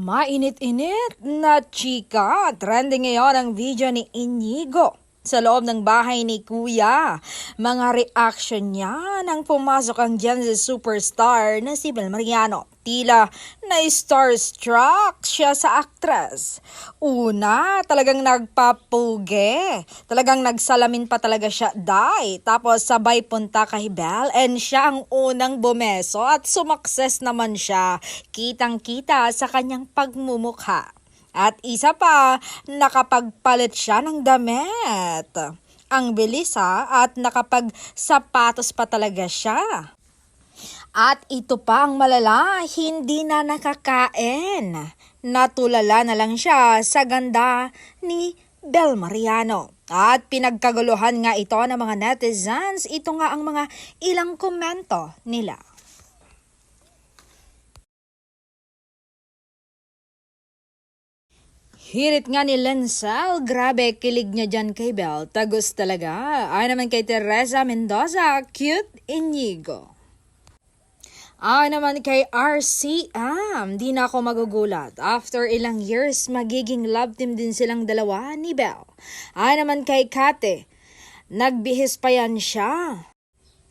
Mainit-init na chika. Trending ngayon ang video ni Inigo sa loob ng bahay ni Kuya. Mga reaction niya nang pumasok ang Gen Z superstar na si Bel Mariano. Tila na starstruck siya sa aktres. Una, talagang nagpapuge. Talagang nagsalamin pa talaga siya, day. Tapos sabay punta kay Bel and siya ang unang bumeso at sumakses naman siya. Kitang-kita sa kanyang pagmumukha. At isa pa, nakapagpalit siya ng damit. Ang bilis at nakapagsapatos pa talaga siya. At ito pa ang malala, hindi na nakakain. Natulala na lang siya sa ganda ni Bel Mariano. At pinagkaguluhan nga ito ng mga netizens. Ito nga ang mga ilang komento nila. Hirit nga ni Lensal, grabe kilig niya dyan kay Bel. Tagus talaga. Ay naman kay Teresa Mendoza, cute Inigo. Ay naman kay RCM, di na ako magugulat. After ilang years, magiging love team din silang dalawa ni Bel. Ay naman kay Kate, nagbihis pa yan siya.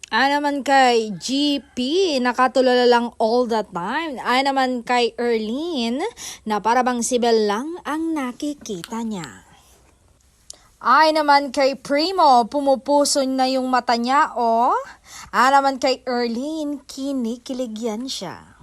Ay naman kay GP, nakatulala lang all the time. Ay naman kay Erlene, na para bang si Bel lang ang nakikita niya. Ay naman kay Primo, pumupuso na yung mata niya, oh. Ay naman kay Erlene, kinikilig yan siya.